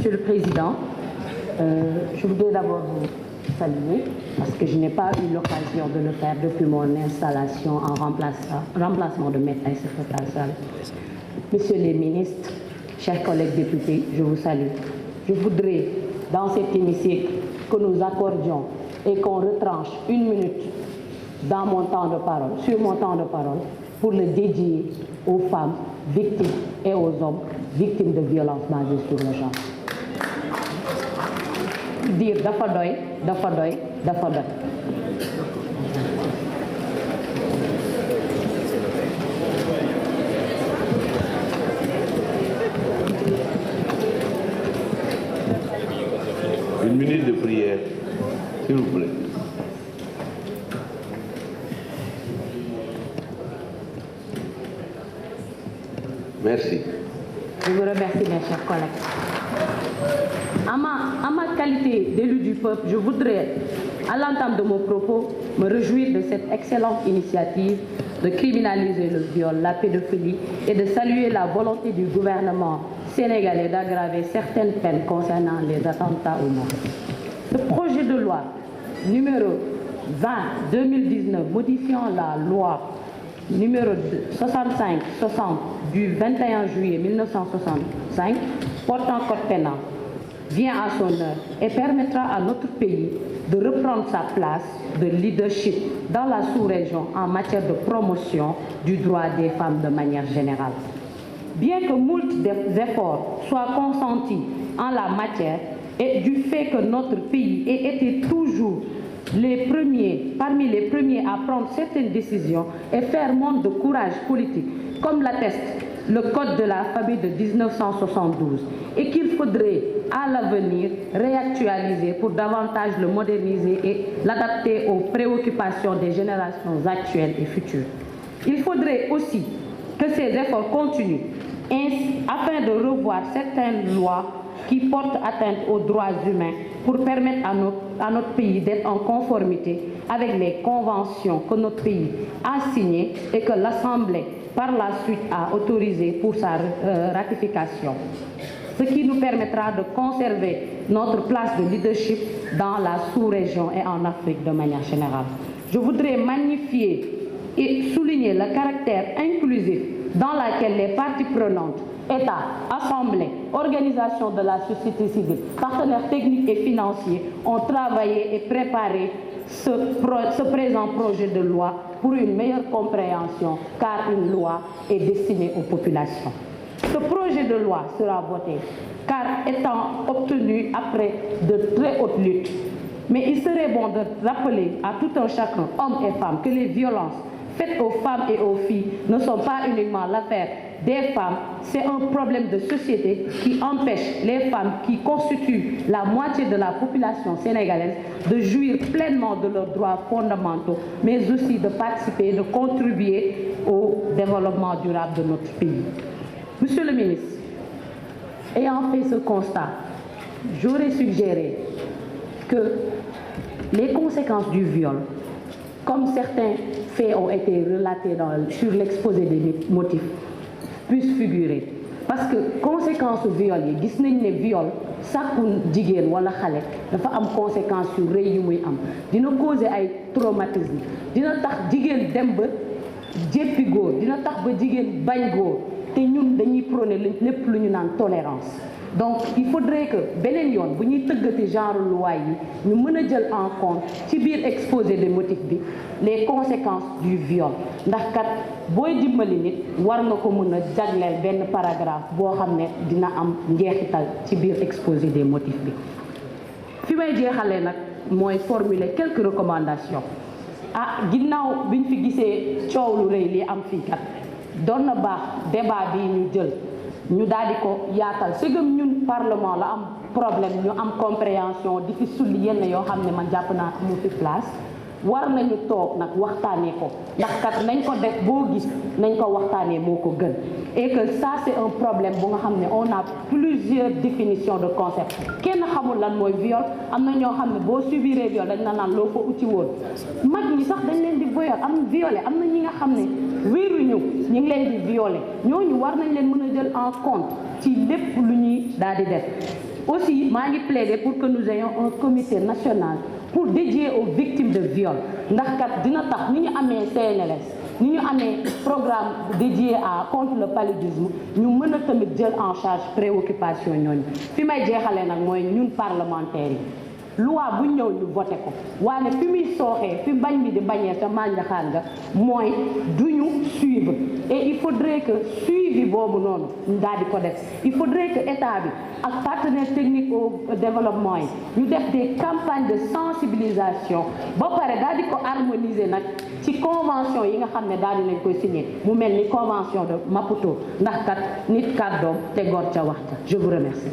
Monsieur le Président, je voudrais d'abord vous saluer parce que je n'ai pas eu l'occasion de le faire depuis mon installation en remplacement de Maître Aïssata Tall Sall. Messieurs les ministres, chers collègues députés, je vous salue. Je voudrais, dans cet hémicycle, que nous accordions et qu'on retranche 1 minute dans mon temps de parole, sur mon temps de parole, pour le dédier aux femmes victimes et aux hommes victimes de violences basées sur le genre. Dire dafa doy, dafa doy, dafa doy. Une minute de prière, s'il vous plaît. Merci. Je vous remercie, mes chers collègues. En ma qualité d'élu du peuple, je voudrais, à l'entame de mon propos, me réjouir de cette excellente initiative de criminaliser le viol, la pédophilie et de saluer la volonté du gouvernement sénégalais d'aggraver certaines peines concernant les attentats aux morts. Le projet de loi numéro 20/2019 modifiant la loi numéro 65-60 du 21 juillet 1965 portant code pénal vient à son heure et permettra à notre pays de reprendre sa place de leadership dans la sous-région en matière de promotion du droit des femmes de manière générale. Bien que moult efforts soient consentis en la matière et du fait que notre pays ait été toujours parmi les premiers à prendre certaines décisions et faire montre de courage politique, comme l'atteste le Code de la famille de 1972, et qu'il faudrait à l'avenir réactualiser pour davantage le moderniser et l'adapter aux préoccupations des générations actuelles et futures. Il faudrait aussi que ces efforts continuent afin de revoir certaines lois qui portent atteinte aux droits humains pour permettre à notre pays d'être en conformité avec les conventions que notre pays a signées et que l'Assemblée par la suite a autorisé pour sa ratification, ce qui nous permettra de conserver notre place de leadership dans la sous-région et en Afrique de manière générale. Je voudrais magnifier et souligner le caractère inclusif dans lequel les parties prenantes, État, Assemblée, organisations de la société civile, partenaires techniques et financiers ont travaillé et préparé ce présent projet de loi pour une meilleure compréhension, car une loi est destinée aux populations. Ce projet de loi sera voté, car étant obtenu après de très hautes luttes. Mais il serait bon de rappeler à tout un chacun, hommes et femmes, que les violences faites aux femmes et aux filles ne sont pas uniquement l'affaire des femmes, c'est un problème de société qui empêche les femmes qui constituent la moitié de la population sénégalaise de jouir pleinement de leurs droits fondamentaux, mais aussi de participer, de contribuer au développement durable de notre pays. Monsieur le ministre, ayant fait ce constat, j'aurais suggéré que les conséquences du viol, comme certains faits ont été relatés sur l'exposé des motifs, puissent figurer. Parce que conséquences viol yi gis nañ ne viol sàkku jigéen wala xale dafa am conséquence yu rëy yu muy am dina causer ay traumatisme, dina tax jigéen dem ba jéppi góor, dina tax ba jigéen bañ góor te ñun dañuy prôner lépp lu ñu naan tolérance. Donc il faudrait que beneen yoon bu ñuy tëggati genre loi yi ñu mën a jël en compte ci biir exposé des motifs bi les conséquences du viol ndax kat booy dimbali nit war nga ko mën a jagleel benn paragraphe boo xam ne dina am njeexital ci biir exposé des motifs bi. fi may jeexalee nag mooy formuler quelques recommandations. Ginnaaw biñ fi gisee coow lu rëy li am fii kat doon na baax débat bi ñu jël ñu daal di ko yaatal segam ñun parlement la am problème ñu am compréhension di fi sulli yenn yoo xam ne man jàpp naa amu fi place war nañu toog nag waxtaanee ko ndax kat nañ ko def boo gis nañ ko waxtaanee moo ko gën et que ça c'est un problème bu nga xam ne on a plusieurs définitions de concept kenn xamul lan mooy viol am na ñoo xam ne boo subiree viol dañ na naan loo fa uti woon mag ñi sax dañ leen di violé am na ñi nga xam ne wéeruñu ñi ngi leen di violé ñooñu war nañ leen mën a jël en compte ci lépp lu ñuy daal di def aussi maa ngi plaider pour que nous ayons un comité national pour dédier aux victimes de viol ndax kat dina tax ni ñu amee CNLS ni ñu amee programme dédié à contre le paludisme ñu mën a tamit jël en charge préoccupation ñooñu fi may jeexalee nag mooy ñun parlementaires yi loi bu ñëw ñu voté ko waaye fi muy sooxee fi bañ bi di bañee sa mànjaxaan nga mooy duñu suivre et il faudrait que suivi boobu noonu daal di ko def il faudrait que état bi ak partenaires techniques au développement yi ñu def des campagnes de sensibilisation ba pare daal di ko harmoniser nag ci convention yi nga xam ne daal di nañ koy signé mu mel ni convention de Maputo ndax kat nit kàddoom te góor ca waxta je vous remercie.